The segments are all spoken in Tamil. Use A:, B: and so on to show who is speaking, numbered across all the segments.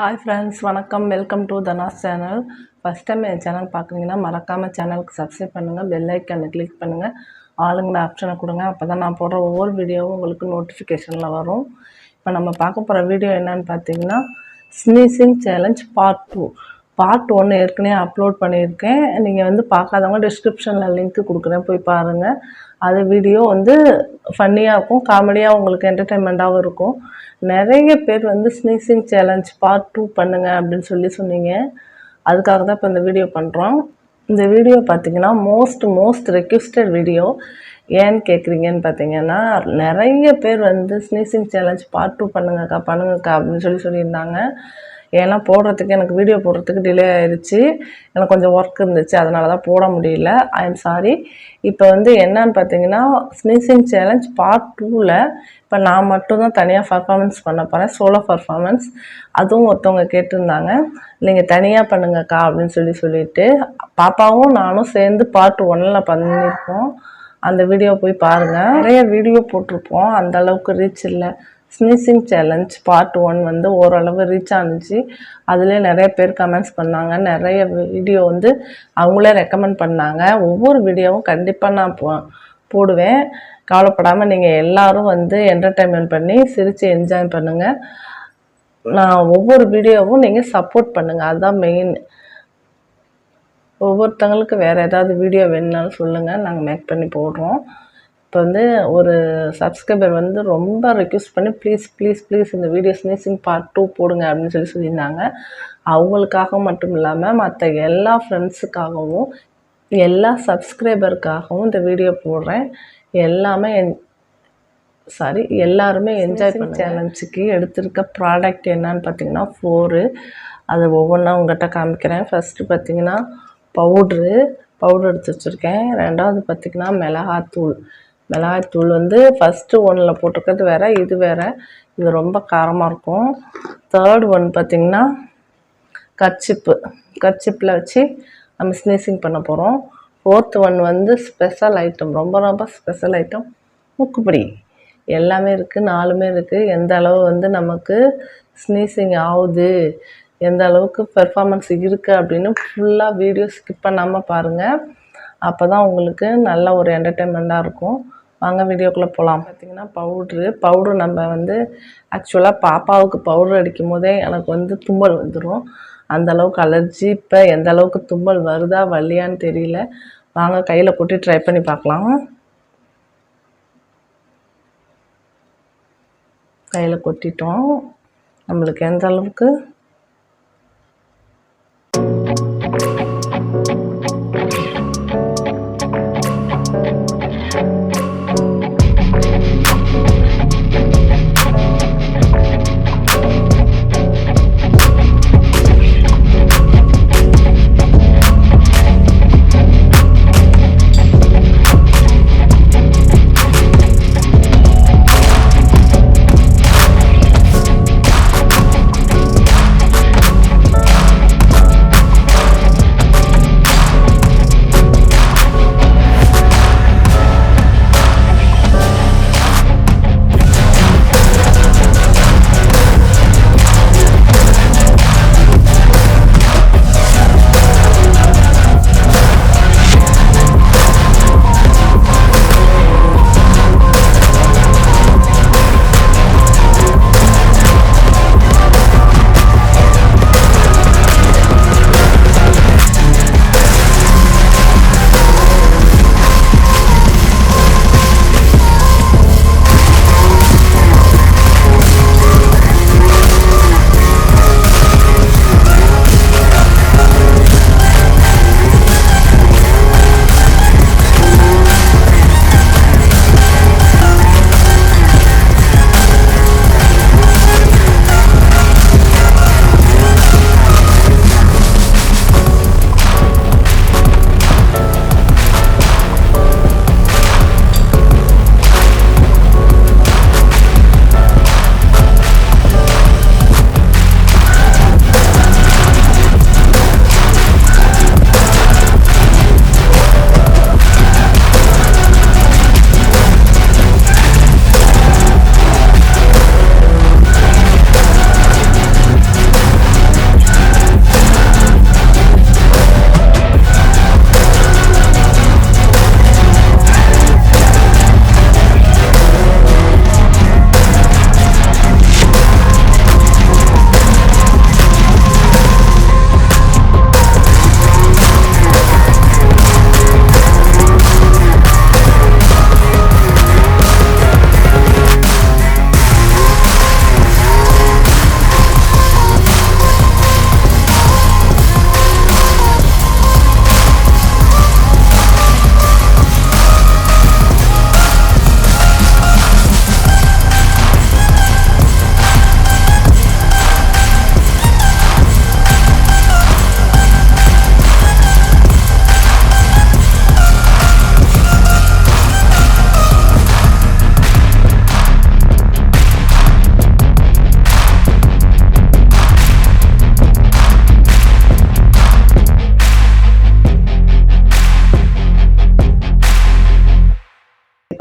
A: Hi friends, வணக்கம். Welcome to dhanas channel. First time N channel பார்க்குறீங்கன்னா மறக்காமல் சேனலுக்கு சப்ஸ்கிரைப் பண்ணுங்கள், பெல் ஐக்கானை கிளிக் பண்ணுங்கள், ஆளுங்கிற ஆப்ஷனை கொடுங்க. அப்போ தான் நான் போடுற ஒவ்வொரு வீடியோவும் உங்களுக்கு நோட்டிஃபிகேஷனில் வரும். இப்போ நம்ம பார்க்க போகிற வீடியோ என்னன்னு பார்த்தீங்கன்னா ஸ்னீசிங் சேலஞ்ச் பார்ட் 1 ஏற்கனவே அப்லோட் பண்ணியிருக்கேன். நீங்கள் பார்க்காதவங்க டிஸ்கிரிப்ஷனில் லிங்க் கொடுக்குறேன், போய் பாருங்கள். அது வீடியோ ஃபன்னியாக இருக்கும், காமெடியாக உங்களுக்கு என்டர்டெயின்மெண்ட்டாகவும் இருக்கும். நிறைய பேர் ஸ்னீசிங் சேலஞ்ச் பார்ட் 2 பண்ணுங்க அப்படின்னு சொன்னீங்க. அதுக்காக தான் இப்போ இந்த வீடியோ பண்ணுறோம். இந்த வீடியோ பார்த்தீங்கன்னா மோஸ்ட் ரெக்வெஸ்டட் வீடியோ. ஏன்னு கேட்குறீங்கன்னு பார்த்தீங்கன்னா, நிறைய பேர் ஸ்னீசிங் சேலஞ்ச் பார்ட் 2 பண்ணுங்கக்கா அப்படின்னு சொல்லியிருந்தாங்க. ஏன்னா எனக்கு வீடியோ போடுறதுக்கு டிலே ஆயிடுச்சு. எனக்கு கொஞ்சம் ஒர்க் இருந்துச்சு, அதனால தான் போட முடியல. I am sorry. இப்போ என்னன்னு பார்த்தீங்கன்னா ஸ்னீசிங் சேலஞ்ச் பார்ட் 2ல் இப்போ நான் மட்டும்தான் தனியாக பர்ஃபார்மன்ஸ் பண்ண போகிறேன், சோலோ பர்ஃபார்மன்ஸ். அதுவும் ஒருத்தவங்க கேட்டிருந்தாங்க, நீங்கள் தனியாக பண்ணுங்கக்கா அப்படின்னு சொல்லிட்டு பாப்பாவும் நானும் சேர்ந்து பார்ட் 1ல் பண்ணியிருக்கோம். அந்த வீடியோ போய் பாருங்கள். நிறைய வீடியோ போட்டிருப்போம், அந்த அளவுக்கு ரீச் இல்லை. ஸ்னீசிங் சேலஞ்ச் பார்ட் 1 ஓரளவு ரீச் ஆனிச்சு. அதிலே நிறைய பேர் கமெண்ட்ஸ் பண்ணாங்க, நிறைய வீடியோ அவங்களே ரெக்கமெண்ட் பண்ணாங்க. ஒவ்வொரு வீடியோவும் கண்டிப்பாக நான் போடுவேன். கவலைப்படாமல் நீங்கள் எல்லோரும் என்டர்டெயின்மெண்ட் பண்ணி சிரித்து என்ஜாய் பண்ணுங்கள். நான் ஒவ்வொரு வீடியோவும் நீங்கள் சப்போர்ட் பண்ணுங்கள், அதுதான் மெயின். ஒவ்வொருத்தங்களுக்கு வேறு ஏதாவது வீடியோ வேணுனாலும் சொல்லுங்கள், நாங்கள் மேக் பண்ணி போடுறோம். இப்போ ஒரு சப்ஸ்கிரைபர் ரொம்ப ரெக்வெஸ்ட் பண்ணி ப்ளீஸ் இந்த வீடியோ ஸ்னீசிங் பார்ட் 2 போடுங்க அப்படின்னு சொல்லியிருந்தாங்க. அவங்களுக்காக மட்டும் இல்லாமல் மற்ற எல்லா ஃப்ரெண்ட்ஸுக்காகவும் எல்லா சப்ஸ்கிரைபருக்காகவும் இந்த வீடியோ போடுறேன். எல்லாருமே என்ஜாய் பண்ண. சேலஞ்சுக்கு எடுத்திருக்க ப்ராடக்ட் என்னன்னு பார்த்தீங்கன்னா 4. அது ஒவ்வொன்றா உங்கள்கிட்ட காமிக்கிறேன். ஃபஸ்ட்டு பார்த்தீங்கன்னா பவுட்ரு எடுத்து வச்சுருக்கேன். ரெண்டாவது பார்த்திங்கன்னா மிளகாத்தூள் ஃபஸ்ட்டு 1ல் போட்டிருக்கிறது வேறு, இது வேறு. இது ரொம்ப காரமாக இருக்கும். தேர்ட் ஒன் பார்த்திங்கன்னா கர்ச்சிப்பில் வச்சு நம்ம ஸ்னீசிங் பண்ண போகிறோம். ஃபோர்த் ஒன் ஸ்பெஷல் ஐட்டம், ரொம்ப ஸ்பெஷல் ஐட்டம், மூக்குப்பிடி. எல்லாமே இருக்குது, 4மே இருக்குது. எந்த அளவு நமக்கு ஸ்னீசிங் ஆகுது, எந்த அளவுக்கு பெர்ஃபார்மன்ஸ் இருக்குது அப்படின்னு ஃபுல்லாக வீடியோ ஸ்கிப் பண்ணாமல் பாருங்கள். அப்போ தான் உங்களுக்கு நல்ல ஒரு என்டர்டெயின்மெண்ட்டாக இருக்கும். வாங்க வீடியோக்குள்ளே போகலாம். பார்த்திங்கன்னா பவுட்ரு நம்ம ஆக்சுவலாக பாப்பாவுக்கு பவுட்ரு அடிக்கும் போதே எனக்கு தும்மல் வந்துடும். அந்தளவுக்கு அலர்ஜி. இப்போ எந்த அளவுக்கு தும்மல் வருதா வரலையான்னு தெரியல. வாங்க கையில் கொட்டி ட்ரை பண்ணி பார்க்கலாம். கையில் கொட்டிட்டோம். நம்மளுக்கு எந்த அளவுக்கு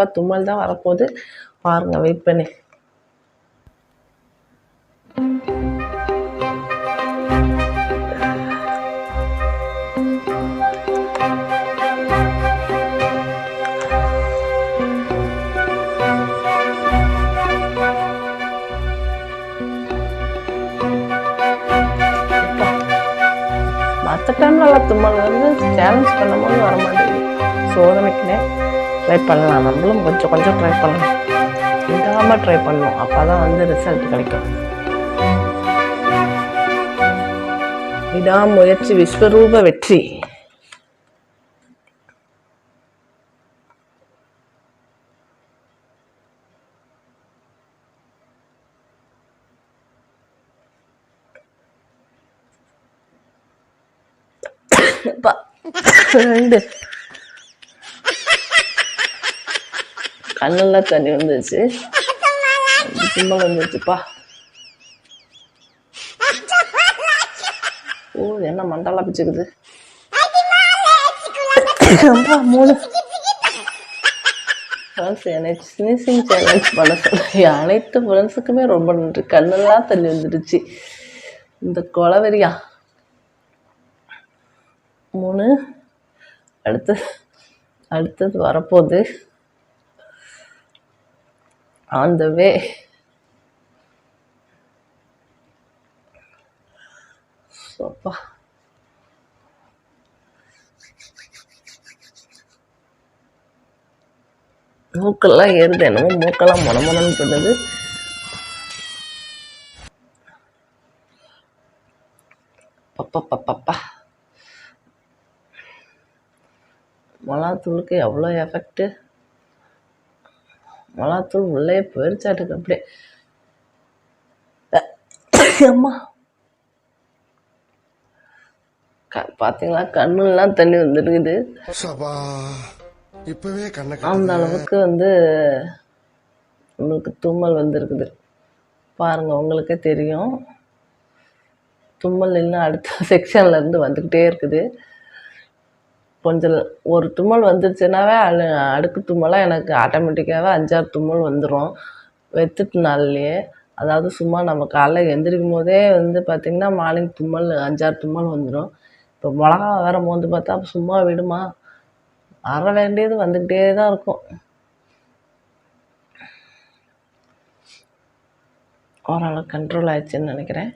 A: கண்டிப்பாக தும்மல் தான் வரப்போகுது. பாருங்கள், வெயிட் பண்ணி. மற்ற டைம்ல தும்மல் வந்து சேலஞ்ச் பண்ணும்போது வர மாட்டேங்குது. சோதனைக்குனே ட்ரை பண்ணலாம், நம்மளும் கொஞ்சம் கொஞ்சம் ட்ரை பண்ணலாம், விடாமல் ட்ரை பண்ணணும். அப்போ தான் வந்து ரிசல்ட் கிடைக்கும். விடாமுயற்சி விஸ்வரூப வெற்றி. ரெண்டு கண்ணெல்லாம் தண்ணி வந்துச்சு, தும்மல் வந்துச்சுப்பா. ஓ, என்ன மண்டலாம் பிச்சுக்குது. 3 ஃப்ரெண்ட்ஸ் என்னை ஸ்னீசிங் சேலஞ்ச் பண்ண சொல்லி அனைத்து ஃப்ரெண்ட்ஸுக்குமே ரொம்ப நன்றி. கண்ணெல்லாம் தண்ணி வந்துடுச்சு. இந்த கொலவெறியா 3 அடுத்தது வரப்போகுது. ஆன் த வே. சோப்பா, மூக்கெல்லாம் ஏறுது, என்னமோ மூக்கெல்லாம் மொனமொனன்னு பண்ணுது. பப்பா, மிளகாத்தூளுக்கு எவ்வளோ எஃபெக்ட்டு. மிளகாத்தூள் உள்ளே போயிருச்சாட்டுக்கு அப்படியே. அம்மா, பார்த்தீங்களா, கண்ணுலாம் தண்ணி வந்துருக்குது. அந்த அளவுக்கு வந்து உங்களுக்கு தும்மல் வந்துருக்குது. பாருங்கள், உங்களுக்கே தெரியும். தும்மல் இன்னும் அடுத்த செக்ஷன்லேருந்து வந்துக்கிட்டே இருக்குது. கொஞ்சம் ஒரு தும்மல் வந்துருச்சுனாவே அடுக்கு தும்மலாக எனக்கு ஆட்டோமேட்டிக்காகவே 5-6 தும்மல் வந்துடும் வெத்துட்டு நாள்லேயே. அதாவது சும்மா நம்ம காலைல எந்திரிக்கும் போதே வந்து பார்த்திங்கன்னா மார்னிங் தும்மல் 5-6 தும்மல் வந்துடும். இப்போ மிளகா வேற மோந்து பார்த்தா சும்மா விடுமா, வர வேண்டியது வந்துக்கிட்டே தான் இருக்கும். ஓரளவு கண்ட்ரோல் ஆயிடுச்சுன்னு நினைக்கிறேன்.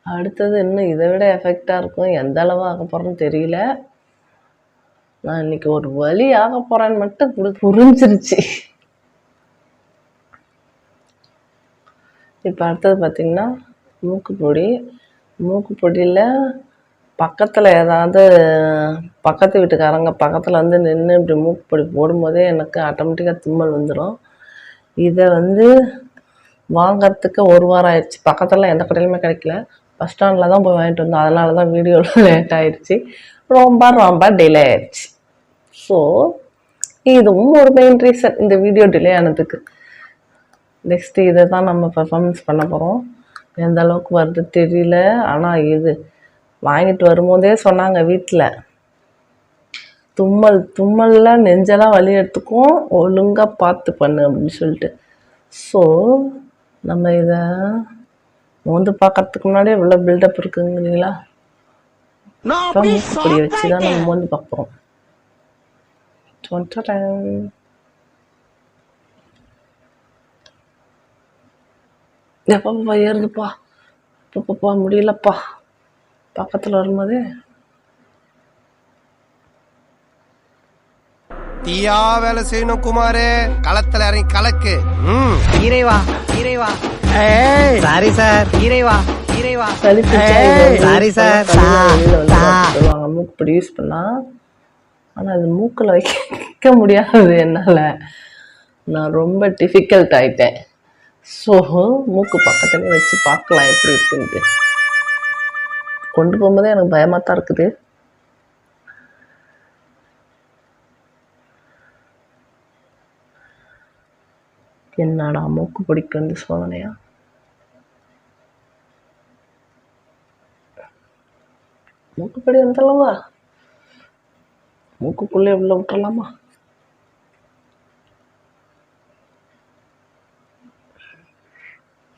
A: அடுத்தது இன்னும் இதை விட எஃபெக்டாக இருக்கும். எந்த அளவு ஆக போகிறேன்னு தெரியல. நான் இன்னைக்கு ஒரு வழி ஆக போகிறேன்னு மட்டும் புரிஞ்சிருச்சு. இப்போ அடுத்தது பார்த்திங்கன்னா மூக்கு பொடியில் பக்கத்தில் ஏதாவது பக்கத்து வீட்டுக்காரங்க பக்கத்தில் வந்து நின்று இப்படி மூக்கு பொடி போடும்போதே எனக்கு ஆட்டோமேட்டிக்காக தும்மல் வந்துடும். இதை வந்து வாங்கிறதுக்கு 1 வாரம் ஆயிடுச்சு. பக்கத்தில் எந்த கடையிலுமே கிடைக்கல. பஸ் ஸ்டாண்டில் தான் போய் வாங்கிட்டு வந்தோம். அதனால தான் வீடியோவில் லேட் ஆகிடுச்சு, ரொம்ப டிலே ஆயிடுச்சு. ஸோ இதுவும் ஒரு மெயின் ரீசன் இந்த வீடியோ டிலே ஆனதுக்கு. நெக்ஸ்ட்டு இதை தான் நம்ம பெர்ஃபார்மன்ஸ் பண்ண போகிறோம். எந்த அளவுக்கு வருது தெரியல. ஆனால் இது வாங்கிட்டு வரும்போதே சொன்னாங்க வீட்டில், தும்மலில் நெஞ்செல்லாம் வலி எடுத்துக்கும், ஒழுங்காக பார்த்து பண்ணு அப்படின்னு சொல்லிட்டு. ஸோ நம்ம இதை மோந்து பார்க்கறதுக்கு முன்னாடியே இவ்வளோ பில்டப் இருக்குங்களா. மூக்குப்பொடியை வச்சு தான் நம்ம மோந்து பார்ப்போம். எப்பப்பா ஏறுதுப்பா, இப்பப்பா முடியலப்பா பக்கத்தில் வரும்போது.
B: தீயா வேலை செய்யணும் குமாரே, களத்துல இறங்கி கலக்கு.
C: இறைவா சாரி சார், இறைவா சாரி சார்.
A: சொல்லுவாங்க மூக்குப்பொடி யூஸ் பண்ணா. ஆனால் அது மூக்கில் வைக்க முடியாது என்னால். நான் ரொம்ப டிஃபிகல்ட் ஆயிட்டேன். ஸோ மூக்கு பக்கத்துலேயே வச்சு பார்க்கலாம் எப்படி இருக்குன்ட்டு. கொண்டு போகும்போதே எனக்கு பயமாக தான் இருக்குது. என்னடா மூக்கு பிடிக்க வந்து சோதனையா. மூக்குப்பொடி வந்தளவா, மூக்குக்குள்ளே உள்ள விட்டுறலாமா?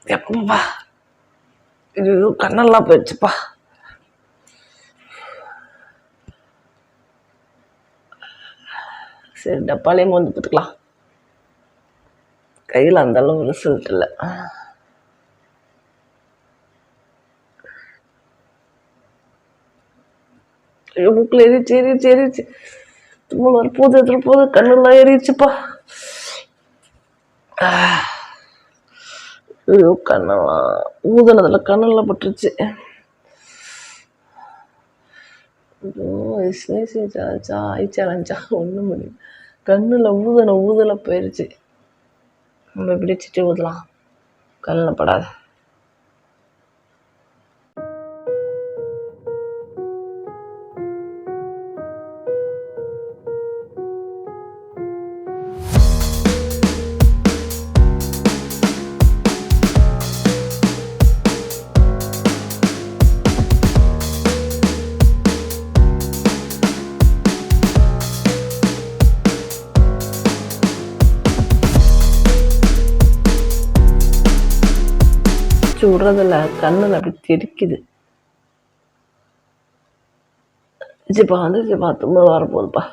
A: எப்பா ஐயோ கண்ணெல்லாம் போயிடுச்சுப்பா. சரி டப்பாலே மோந்து பார்த்துக்கலாம். கையில் அந்த அளவு ரிசல்ட் இல்லை. ஐயோ மூக்கில் எரிச்சு தும்மல் வர போது எடுத்துகிட்டு போது கண்ணெல்லாம் எரிச்சுப்பா. ஐயோ கண்ணெல்லாம் ஊதுனதுல கண்ணெல்லாம் பட்டுருச்சு. சேலஞ்சா ஒன்றும் முடியும். கண்ணில் ஊதலை போயிடுச்சு. நம்ம பிடிச்சிட்டு ஊதலாம், கண்ணில் படாது. விடுறதில்ல, கண்ணில் அப்படி தெரிக்குது. வந்துச்சுப்பா தும்மல் வரப்போகுதுப்பா.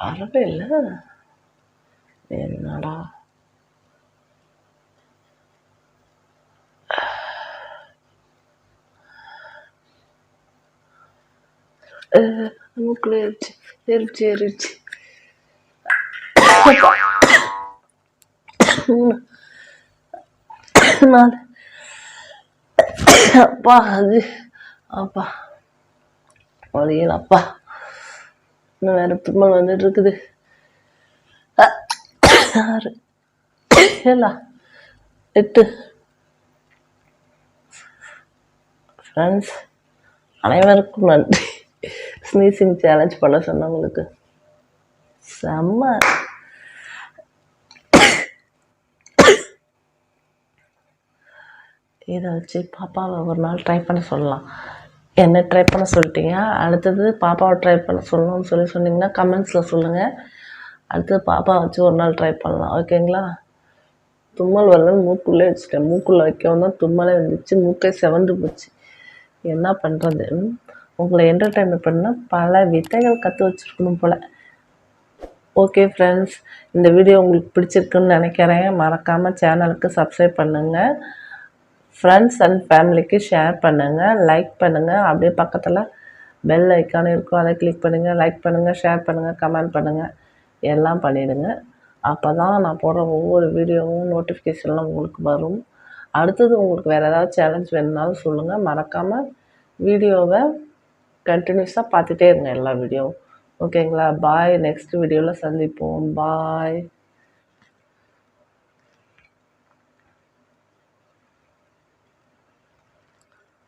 A: வரவே இல்லை. என்னடா மூக்கில் எரிச்சு அப்பா அது அப்பா வழியில் அப்பா இன்னும் வேற தும்மல் வந்துட்டு இருக்குது. 6 7 8 ஃப்ரெண்ட்ஸ் அனைவருக்கும் நன்றி. ஸ்னீசிங் சேலஞ்ச் பண்ண சொன்னவங்களுக்கு செம்ம. இதை வச்சு பாப்பாவை ஒரு நாள் ட்ரை பண்ண சொல்லலாம். என்ன ட்ரை பண்ண சொல்லிட்டீங்க, அடுத்தது பாப்பாவை ட்ரை பண்ண சொல்லணும்னு சொன்னீங்கன்னா கமெண்ட்ஸில் சொல்லுங்கள். அடுத்தது பாப்பா வச்சு ஒரு நாள் ட்ரை பண்ணலாம். ஓகேங்களா? தும்மல் வரலன்னு மூக்குள்ளே வச்சுட்டேன். மூக்குள்ளே வைக்கவும் தான் தும்மலே வந்துச்சு. மூக்கே செவந்து போச்சு. என்ன பண்ணுறது? உங்களை என்டர்டைன்மெண்ட் பண்ணால் பல வித்தைகள் கற்று வச்சுருக்கணும் போல். ஓகே ஃப்ரெண்ட்ஸ், இந்த வீடியோ உங்களுக்கு பிடிச்சிருக்குன்னு நினைக்கிறேன். மறக்காமல் சேனலுக்கு சப்ஸ்கிரைப் பண்ணுங்கள். ஃப்ரெண்ட்ஸ் அண்ட் ஃபேமிலிக்கு ஷேர் பண்ணுங்கள், லைக் பண்ணுங்கள். அப்படியே பக்கத்தில் பெல் ஐக்கான் இருக்கும், அதை கிளிக் பண்ணுங்கள். லைக் பண்ணுங்கள், ஷேர் பண்ணுங்கள், கமெண்ட் பண்ணுங்கள், எல்லாம் பண்ணிவிடுங்க. அப்போ தான் நான் போடுற ஒவ்வொரு வீடியோவும் நோட்டிஃபிகேஷன்லாம் உங்களுக்கு வரும். அடுத்தது உங்களுக்கு வேறு ஏதாவது சேலஞ்ச் வேணுனாலும் சொல்லுங்கள். மறக்காமல் வீடியோவை கண்டினியூஸாக பார்த்துட்டே இருங்க, எல்லா வீடியோவும். ஓகேங்களா? பாய். நெக்ஸ்ட் வீடியோவில் சந்திப்போம். பாய்.